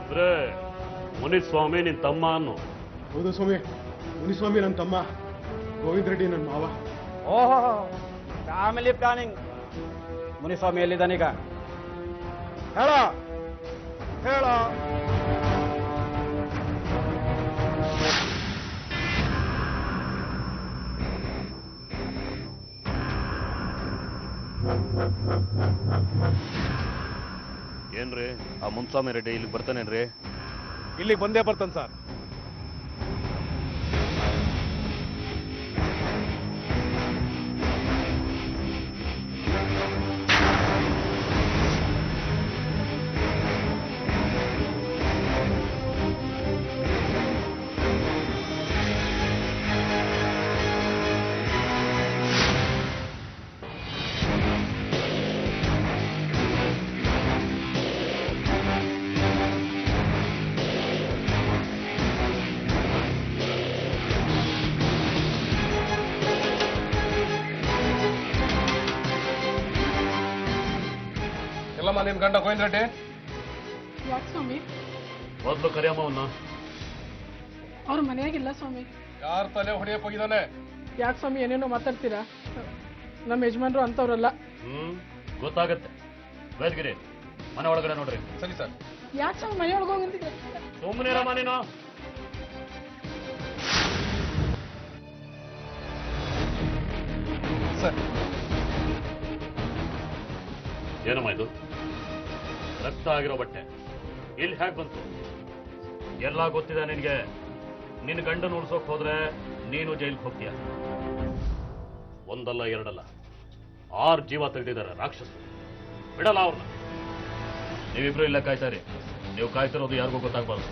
ಅಂದ್ರೆ ಮುನಿಸ್ವಾಮಿ ನಿನ್ ತಮ್ಮ ಅನ್ನು? ಹೌದು ಸ್ವಾಮಿ, ಮುನಿಸ್ವಾಮಿ ನನ್ನ ತಮ್ಮ, ಗೋವಿಂದ ರೆಡ್ಡಿ ನನ್ನ ಮಾವ. ಓಹೋ, ಫ್ಯಾಮಿಲಿ ಪ್ಲಾನಿಂಗ್. ಮುನಿಸ್ವಾಮಿ ಎಲ್ಲಿದ್ದಾನೀಗ? ಹೇಳ ಹೇಳ. ಏನ್ರಿ, ಆ ಮುನ್ಸ್ವಾಮಿ ರೆಡ್ಡಿ ಇಲ್ಲಿಗೆ ಬರ್ತಾನೇನ್ರಿ? ಇಲ್ಲಿಗೆ ಬಂದೇ ಬರ್ತಾನೆ ಸರ್. ಎಲ್ಲಮ್ಮ ನಿನ್ ಗಂಡ ಗೋವಿಂದ ರೆಡ್ಡಿ? ಯಾಕೆ ಸ್ವಾಮಿ? ಮೊದ್ಲು ಕರಿಯಮ್ಮ ಅವನ್ನ. ಅವ್ರ ಮನೆಯಾಗಿಲ್ಲ ಸ್ವಾಮಿ. ಯಾರ ತಲೆ ಹೊಡಿಯಕ್ ಹೋಗಿದ್ದಾನೆ? ಯಾಕೆ ಸ್ವಾಮಿ ಏನೇನೋ ಮಾತಾಡ್ತೀರಾ? ನಮ್ಮ ಯಜಮಾನ್ರು ಅಂತವ್ರಲ್ಲ. ಗೊತ್ತಾಗತ್ತೆ. ವೇದಗಿರಿ, ಮನೆ ಒಳಗಡೆ ನೋಡ್ರಿ. ಸರಿ ಸರ್. ಯಾಕೆ ಸ್ವಾಮಿ ಮನೆ ಒಳಗೆ ಹೋಗಂತಿದ್ರೆ? ಸುಮ್ಮನೆ ರಮ್ಮ ನೀನು. ಸರ್, ಏನಮ್ಮ ಇದು? ರಕ್ತ ಆಗಿರೋ ಬಟ್ಟೆ ಇಲ್ಲಿ ಹೇಗೆ ಬಂತು? ಎಲ್ಲ ಗೊತ್ತಿದೆ ನಿನಗೆ. ನಿನ್ನ ಗಂಡನ ಉಳ್ಸೋಕ್ ಹೋದ್ರೆ ನೀನು ಜೈಲ್ಗೆ ಹೋಗ್ತೀಯ. ಒಂದಲ್ಲ ಎರಡಲ್ಲ 6 ಜೀವ ತೆಗೆದಿದ್ದಾರೆ ರಾಕ್ಷಸರು. ಬಿಡಲ್ಲ ಅವ್ರನ್ನ. ನೀವಿಬ್ರು ಇಲ್ಲ ಕಾಯ್ತಾರಿ. ನೀವು ಕಾಯ್ತಿರೋದು ಯಾರಿಗೂ ಗೊತ್ತಾಗ್ಬಾರ್ದು.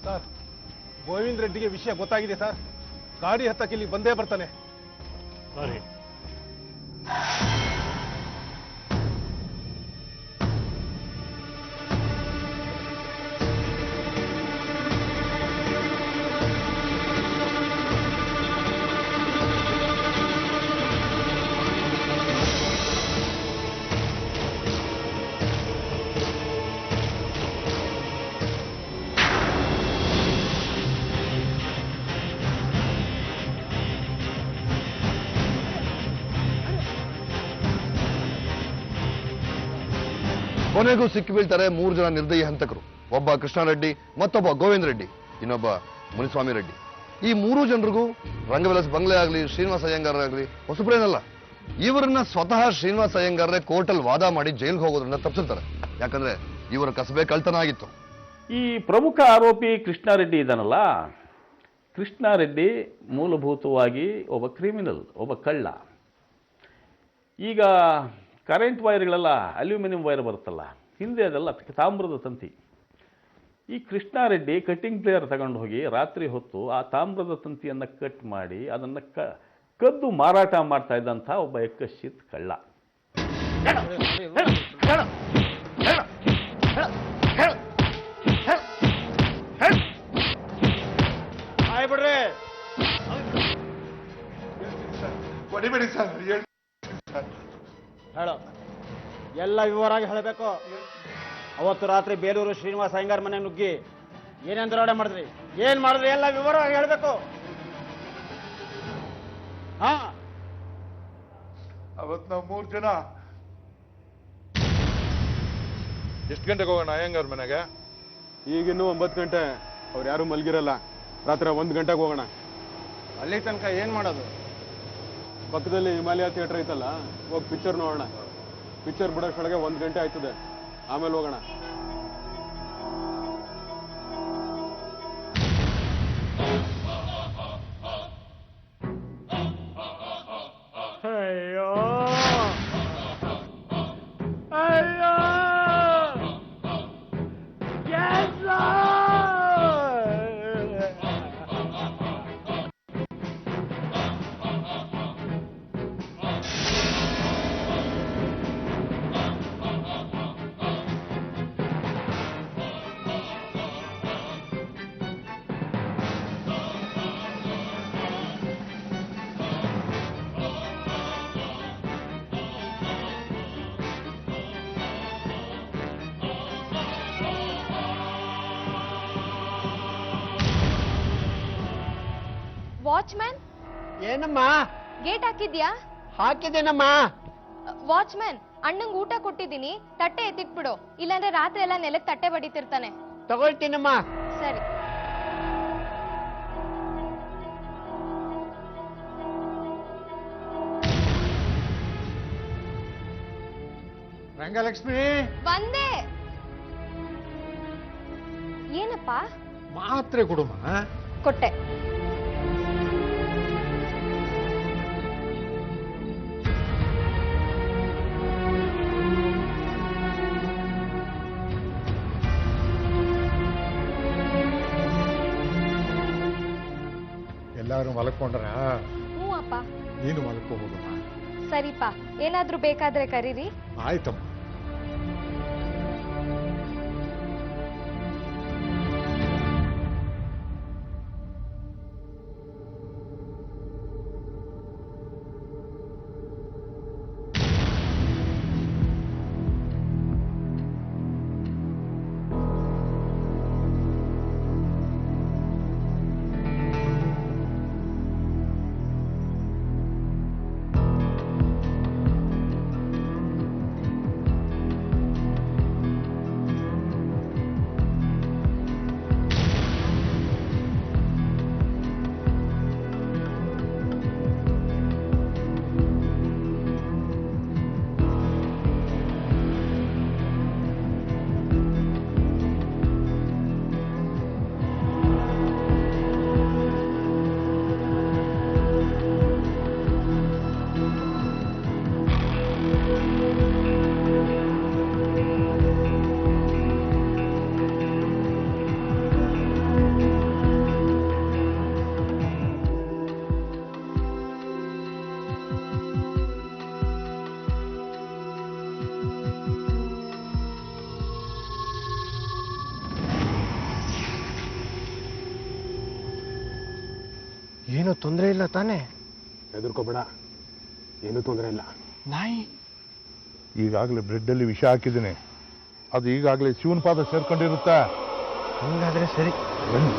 ಸರ್, ಗೋವಿಂದ ರೆಡ್ಡಿಗೆ ವಿಷಯ ಗೊತ್ತಾಗಿದೆ ಸರ್. ಗಾಡಿ ಹತ್ತಕ್ಕೆ ಇಲ್ಲಿ ಬಂದೇ ಬರ್ತಾನೆ. ಸರಿ, ಕೊನೆಗೂ ಸಿಕ್ಕಿ ಬೀಳ್ತಾರೆ 3 ಜನ ನಿರ್ದಯಿ ಹಂತಕರು. ಒಬ್ಬ ಕೃಷ್ಣಾರೆಡ್ಡಿ, ಮತ್ತೊಬ್ಬ ಗೋವಿಂದ ರೆಡ್ಡಿ, ಇನ್ನೊಬ್ಬ ಮುನಿಸ್ವಾಮಿ ರೆಡ್ಡಿ. ಈ 3 ಜನರಿಗೂ ರಂಗವಿಲಾಸ್ ಬಂಗ್ಲೆ ಆಗಲಿ, ಶ್ರೀನಿವಾಸ ಅಯ್ಯಂಗಾರ್ ಆಗಲಿ ಹೊಸಬ್ರೇನಲ್ಲ. ಇವರನ್ನ ಸ್ವತಃ ಶ್ರೀನಿವಾಸ ಅಯ್ಯಂಗಾರ್ರೆ ಕೋರ್ಟಲ್ಲಿ ವಾದ ಮಾಡಿ ಜೈಲ್ಗೆ ಹೋಗೋದ್ರಿಂದ ತಪ್ಪಿಸಿರ್ತಾರೆ. ಯಾಕಂದ್ರೆ ಇವರ ಕಸಬೆ ಕಳ್ತನ ಆಗಿತ್ತು. ಈ ಪ್ರಮುಖ ಆರೋಪಿ ಕೃಷ್ಣಾರೆಡ್ಡಿ ಇದ್ದಾನಲ್ಲ, ಕೃಷ್ಣಾರೆಡ್ಡಿ ಮೂಲಭೂತವಾಗಿ ಒಬ್ಬ ಕ್ರಿಮಿನಲ್, ಒಬ್ಬ ಕಳ್ಳ. ಈಗ ಕರೆಂಟ್ ವೈರ್ಗಳೆಲ್ಲ ಅಲ್ಯೂಮಿನಿಯಂ ವೈರ್ ಬರುತ್ತಲ್ಲ, ಹಿಂದೆ ಅದೆಲ್ಲ ತಾಮ್ರದ ತಂತಿ. ಈ ಕೃಷ್ಣಾರೆಡ್ಡಿ ಕಟ್ಟಿಂಗ್ ಪ್ಲೇಯರ್ ತಗೊಂಡು ಹೋಗಿ ರಾತ್ರಿ ಹೊತ್ತು ಆ ತಾಮ್ರದ ತಂತಿಯನ್ನು ಕಟ್ ಮಾಡಿ ಅದನ್ನು ಕದ್ದು ಮಾರಾಟ ಮಾಡ್ತಾ ಇದ್ದಂಥ ಒಬ್ಬ ಎಕ್ಕಶಿತ್ ಕಳ್ಳ. ಹೊಡಿಬೇಡಿ ಸರ್ ಹೇಳು, ಎಲ್ಲ ವಿವರವಾಗಿ ಹೇಳಬೇಕು. ಅವತ್ತು ರಾತ್ರಿ ಬೇಲೂರು ಶ್ರೀನಿವಾಸ ಅಯ್ಯಂಗಾರ್ ಮನೆ ನುಗ್ಗಿ ಏನೇನು ದರೋಡೆ ಮಾಡಿದ್ರಿ, ಏನ್ ಮಾಡಿದ್ರಿ, ಎಲ್ಲ ವಿವರವಾಗಿ ಹೇಳಬೇಕು. ಹಾ, ಅವತ್ತು ನಾವು 3 ಜನ ಎಷ್ಟು ಗಂಟೆಗೆ ಹೋಗೋಣ ಅಯ್ಯಂಗಾರ್ ಮನೆಗೆ? ಈಗಿನ್ನೂ 9 ಗಂಟೆ, ಅವ್ರು ಯಾರು ಮಲಗಿರಲ್ಲ. ರಾತ್ರಿ 1 ಗಂಟೆಗೆ ಹೋಗೋಣ. ಅಲ್ಲಿ ತನಕ ಏನ್ ಮಾಡೋದು? ಪಕ್ಕದಲ್ಲಿ ಹಿಮಾಲಯ ಥಿಯೇಟರ್ ಐತಲ್ಲ, ಹೋಗಿ ಪಿಕ್ಚರ್ ನೋಡೋಣ. ಪಿಕ್ಚರ್ ಬಿಡೋಷ್ಟೊಳಗೆ 1 ಗಂಟೆ ಆಯ್ತದೆ, ಆಮೇಲೆ ಹೋಗೋಣ. ಅಯ್ಯೋ ಅಯ್ಯೋ ವಾಚ್ಮ್ಯಾನ್, ಏನಮ್ಮ? ಗೇಟ್ ಹಾಕಿದ್ಯಾ? ಹಾಕಿದ್ದೇನಮ್ಮ. ವಾಚ್ಮ್ಯಾನ್, ಅಣ್ಣಂಗ್ ಊಟ ಕೊಟ್ಟಿದ್ದೀನಿ, ತಟ್ಟೆ ಎತ್ತಿಟ್ಬಿಡು, ಇಲ್ಲಾಂದ್ರೆ ರಾತ್ರಿ ಎಲ್ಲ ನೆಲಕ್ಕೆ ತಟ್ಟೆ ಬಡಿತಿರ್ತಾನೆ. ತಗೊಳ್ತೀನಮ್ಮ. ಸರಿ. ರಂಗಲಕ್ಷ್ಮಿ, ಬಂದೆ. ಏನಪ್ಪ? ಮಾತ್ರೆ ಕೊಡುಮ. ಕೊಟ್ಟೆ. ಎಲ್ಲರೂ ಮಲ್ಕೊಂಡ್ರ? ಹ್ಞೂ ಅಪ್ಪ. ನೀನು ಮಲ್ಕೋಬೋದಮ್ಮ. ಸರಿಪ್ಪ, ಏನಾದ್ರೂ ಬೇಕಾದ್ರೆ ಕರೀರಿ. ಆಯ್ತಮ್ಮ. ಏನು ತೊಂದರೆ ಇಲ್ಲ ತಾನೇ? ಹೆದರ್ಕೋಬೇಡ, ಏನೂ ತೊಂದರೆ ಇಲ್ಲ. ನಾಯಿ ಈಗಾಗಲೇ ಬ್ರೆಡ್ಡಲ್ಲಿ ವಿಷ ಹಾಕಿದ್ದೀನಿ, ಅದು ಈಗಾಗಲೇ ಶಿವನ ಪಾದ ಸೇರ್ಕೊಂಡಿರುತ್ತಾ. ಹಂಗಾದ್ರೆ ಸರಿ. ಬನ್ನಿ.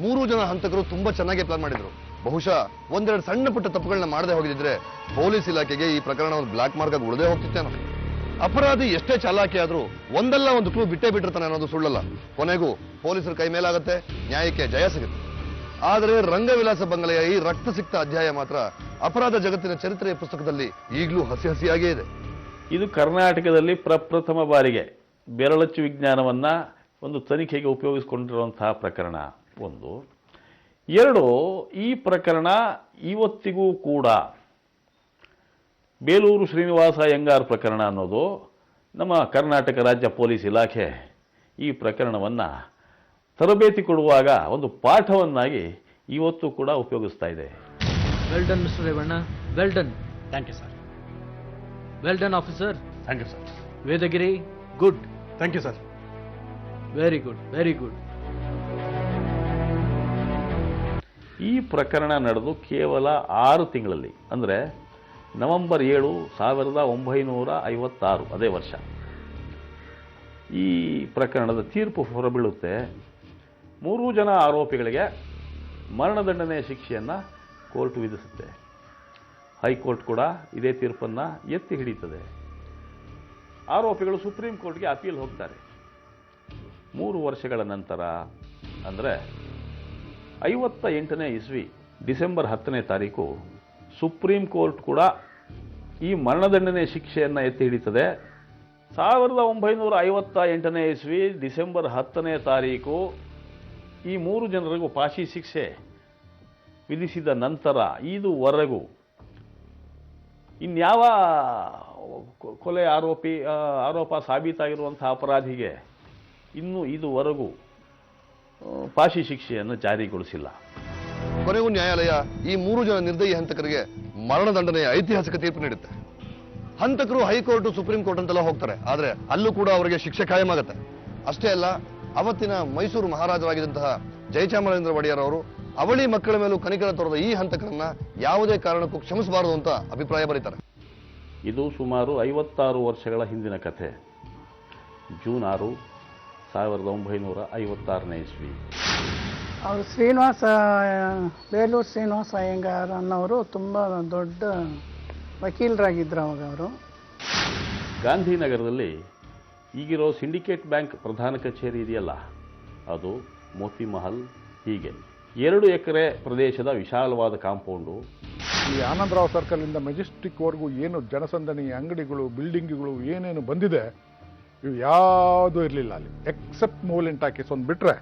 ಮೂರು ಜನ ಹಂತಕರು ತುಂಬಾ ಚೆನ್ನಾಗಿ ಪ್ಲಾನ್ ಮಾಡಿದ್ರು. ಬಹುಶಃ ಒಂದೆರಡು ಸಣ್ಣ ಪುಟ್ಟ ತಪ್ಪುಗಳನ್ನ ಮಾಡದೆ ಹೋಗಿದ್ರೆ ಪೊಲೀಸ್ ಇಲಾಖೆಗೆ ಈ ಪ್ರಕರಣ ಒಂದು ಬ್ಲಾಕ್ ಮಾರ್ಕ್ ಆಗಿ ಉಳಿದೇ ಹೋಗ್ತಿತ್ತೇನೋ. ಅಪರಾಧಿ ಎಷ್ಟೇ ಚಾಲಾಕಿ ಆದ್ರೂ ಒಂದಲ್ಲ ಒಂದು ಕ್ಲೂ ಬಿಟ್ಟೇ ಬಿಟ್ಟಿರ್ತಾನೆ ಅನ್ನೋದು ಸುಳ್ಳಲ್ಲ. ಕೊನೆಗೂ ಪೊಲೀಸರ ಕೈ ಮೇಲಾಗತ್ತೆ, ನ್ಯಾಯಕ್ಕೆ ಜಯ ಸಿಗುತ್ತೆ. ಆದರೆ ರಂಗವಿಲಾಸ ಬಂಗಲೆಯ ಈ ರಕ್ತಸಿಕ್ತ ಅಧ್ಯಾಯ ಮಾತ್ರ ಅಪರಾಧ ಜಗತ್ತಿನ ಚರಿತ್ರೆಯ ಪುಸ್ತಕದಲ್ಲಿ ಈಗಲೂ ಹಸಿ ಹಸಿಯಾಗೇ ಇದೆ. ಇದು ಕರ್ನಾಟಕದಲ್ಲಿ ಪ್ರಪ್ರಥಮ ಬಾರಿಗೆ ಬೆರಳಚ್ಚು ವಿಜ್ಞಾನವನ್ನ ಒಂದು ತನಿಖೆಗೆ ಉಪಯೋಗಿಸಿಕೊಂಡಿರುವಂತಹ ಪ್ರಕರಣ ಒಂದು. ಎರಡು, ಈ ಪ್ರಕರಣ ಇವತ್ತಿಗೂ ಕೂಡ ಬೇಲೂರು ಶ್ರೀನಿವಾಸ ಅಯ್ಯಂಗಾರ್ ಪ್ರಕರಣ ಅನ್ನೋದು ನಮ್ಮ ಕರ್ನಾಟಕ ರಾಜ್ಯ ಪೊಲೀಸ್ ಇಲಾಖೆ ಈ ಪ್ರಕರಣವನ್ನು ತರಬೇತಿ ಕೊಡುವಾಗ ಒಂದು ಪಾಠವನ್ನಾಗಿ ಇವತ್ತು ಕೂಡ ಉಪಯೋಗಿಸ್ತಾ ಇದೆ. Well done mister Revanna, well done. Thank you sir. Well done officer. Thank you sir. Vedagiri, good. Thank you sir. Very good, very good. ಈ ಪ್ರಕರಣ ನಡೆದು ಕೇವಲ 6 ತಿಂಗಳಲ್ಲಿ, ಅಂದರೆ ನವೆಂಬರ್ 7, 1956 ಅದೇ ವರ್ಷ ಈ ಪ್ರಕರಣದ ತೀರ್ಪು ಹೊರಬೀಳುತ್ತೆ. 3 ಜನ ಆರೋಪಿಗಳಿಗೆ ಮರಣದಂಡನೆ ಶಿಕ್ಷೆಯನ್ನು ಕೋರ್ಟ್ ವಿಧಿಸುತ್ತೆ. ಹೈಕೋರ್ಟ್ ಕೂಡ ಇದೇ ತೀರ್ಪನ್ನು ಎತ್ತಿ ಹಿಡಿಯುತ್ತದೆ. ಆರೋಪಿಗಳು ಸುಪ್ರೀಂ ಕೋರ್ಟ್ಗೆ ಅಪೀಲ್ ಹೋಗ್ತಾರೆ. 3 ವರ್ಷಗಳ ನಂತರ, ಅಂದರೆ 58ನೇ ಇಸ್ವಿ ಡಿಸೆಂಬರ್ 10ನೇ ತಾರೀಕು ಸುಪ್ರೀಂ ಕೋರ್ಟ್ ಕೂಡ ಈ ಮರಣದಂಡನೆ ಶಿಕ್ಷೆಯನ್ನು ಎತ್ತಿ ಹಿಡಿತದೆ. 1958ನೇ ಇಸ್ವಿ ಡಿಸೆಂಬರ್ 10ನೇ ತಾರೀಕು ಈ 3 ಜನರಿಗೂ ಫಾಶಿ ಶಿಕ್ಷೆ ವಿಧಿಸಿದ ನಂತರ ಇದುವರೆಗೂ ಇನ್ಯಾವ ಕೊಲೆ ಆರೋಪ ಸಾಬೀತಾಗಿರುವಂತಹ ಅಪರಾಧಿಗೆ ಇನ್ನೂ ಇದುವರೆಗೂ ಫಾಶಿ ಶಿಕ್ಷೆಯನ್ನು ಜಾರಿಗೊಳಿಸಿಲ್ಲ. ಕೊನೆಗೂ ನ್ಯಾಯಾಲಯ ಈ 3 ಜನ ನಿರ್ದಯಿ ಹಂತಕರಿಗೆ ಮರಣದಂಡನೆಯ ಐತಿಹಾಸಿಕ ತೀರ್ಪು ನೀಡುತ್ತೆ. ಹಂತಕರು ಹೈಕೋರ್ಟ್, ಸುಪ್ರೀಂ ಕೋರ್ಟ್ ಅಂತೆಲ್ಲ ಹೋಗ್ತಾರೆ, ಆದರೆ ಅಲ್ಲೂ ಕೂಡ ಅವರಿಗೆ ಶಿಕ್ಷೆ ಕಾಯಮಾಗುತ್ತೆ. ಅಷ್ಟೇ ಅಲ್ಲ, ಅವತ್ತಿನ ಮೈಸೂರು ಮಹಾರಾಜರಾಗಿದ್ದಂತಹ ಜಯಚಾಮರಾಜೇಂದ್ರ ಒಡೆಯರ್ ಅವರು ಅವಳಿ ಮಕ್ಕಳ ಮೇಲೂ ಕನಿಕರ ತೋರದ ಈ ಹಂತಕರನ್ನ ಯಾವುದೇ ಕಾರಣಕ್ಕೂ ಕ್ಷಮಿಸಬಾರದು ಅಂತ ಅಭಿಪ್ರಾಯ ಬರೀತಾರೆ. ಇದು ಸುಮಾರು 56 ವರ್ಷಗಳ ಹಿಂದಿನ ಕಥೆ. ಜೂನ್ 6, 1956ನೇ ಇಸ್ವಿ. ಅವರು ಬೇಲೂರು ಶ್ರೀನಿವಾಸ ಅಯ್ಯಂಗಾರ್ ಅನ್ನೋರು ತುಂಬ ದೊಡ್ಡ ವಕೀಲರಾಗಿದ್ದರು ಅವಾಗ. ಅವರು ಗಾಂಧಿನಗರದಲ್ಲಿ ಈಗಿರೋ ಸಿಂಡಿಕೇಟ್ ಬ್ಯಾಂಕ್ ಪ್ರಧಾನ ಕಚೇರಿ ಇದೆಯಲ್ಲ, ಅದು ಮೋತಿ ಮಹಲ್. ಹೀಗೆ 2 ಎಕರೆ ಪ್ರದೇಶದ ವಿಶಾಲವಾದ ಕಾಂಪೌಂಡು. ಈ ಆನಂದರಾವ್ ಸರ್ಕಲಿಂದ ಮೆಜೆಸ್ಟಿಕ್ವರೆಗೂ ಏನು ಜನಸಂದಣಿ, ಅಂಗಡಿಗಳು, ಬಿಲ್ಡಿಂಗ್ಗಳು ಏನೇನು ಬಂದಿದೆ, ಇವು ಯಾವುದೂ ಇರಲಿಲ್ಲ ಅಲ್ಲಿ, ಎಕ್ಸೆಪ್ಟ್ ಮೂವಲೆಂಟ್ ಟಾಕೀಸ್ ಒಂದು ಬಿಟ್ರೆ.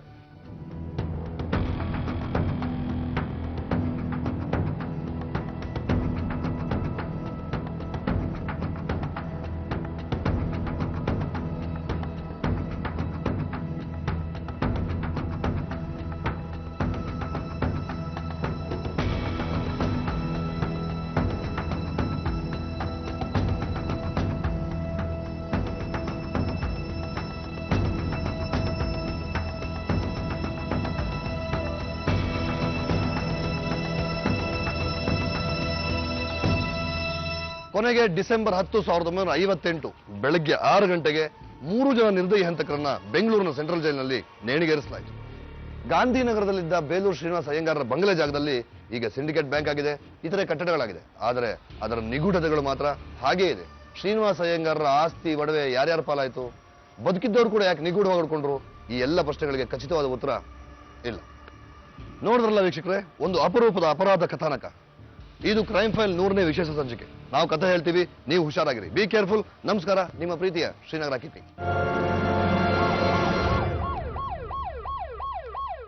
ಕೊನೆಗೆ ಡಿಸೆಂಬರ್ 10, 1958 ಬೆಳಗ್ಗೆ 6 ಗಂಟೆಗೆ 3 ಜನ ನಿರ್ದಯಿ ಹಂತಕರನ್ನ ಬೆಂಗಳೂರಿನ ಸೆಂಟ್ರಲ್ ಜೈಲಿನಲ್ಲಿ ನೇಣಿಗೇರಿಸಲಾಯಿತು. ಗಾಂಧಿನಗರದಲ್ಲಿದ್ದ ಬೇಲೂರು ಶ್ರೀನಿವಾಸ ಅಯ್ಯಂಗಾರರ ಬಂಗಲೆ ಜಾಗದಲ್ಲಿ ಈಗ ಸಿಂಡಿಕೇಟ್ ಬ್ಯಾಂಕ್ ಆಗಿದೆ, ಇತರೆ ಕಟ್ಟಡಗಳಾಗಿದೆ. ಆದರೆ ಅದರ ನಿಗೂಢತೆಗಳು ಮಾತ್ರ ಹಾಗೇ ಇದೆ. ಶ್ರೀನಿವಾಸ ಅಯ್ಯಂಗಾರರ ಆಸ್ತಿ, ಒಡವೆ ಯಾರ್ಯಾರ ಪಾಲಾಯಿತು, ಬದುಕಿದ್ದವರು ಕೂಡ ಯಾಕೆ ನಿಗೂಢವಾಗಿ ಹಿಡ್ಕೊಂಡ್ರು, ಈ ಎಲ್ಲ ಪ್ರಶ್ನೆಗಳಿಗೆ ಖಚಿತವಾದ ಉತ್ತರ ಇಲ್ಲ. ನೋಡಿದ್ರಲ್ಲ ವೀಕ್ಷಕರೇ, ಒಂದು ಅಪರೂಪದ ಅಪರಾಧ ಕಥಾನಕ. ಇದು ಕ್ರೈಮ್ ಫೈಲ್ 100ನೇ ವಿಶೇಷ ಸಂಚಿಕೆ. ನಾವು ಕಥೆ ಹೇಳ್ತೀವಿ, ನೀವು ಹುಷಾರಾಗಿರಿ. Be careful. ನಮಸ್ಕಾರ, ನಿಮ್ಮ ಪ್ರೀತಿಯ ಶ್ರೀನಗರ ಕಿಪಿ.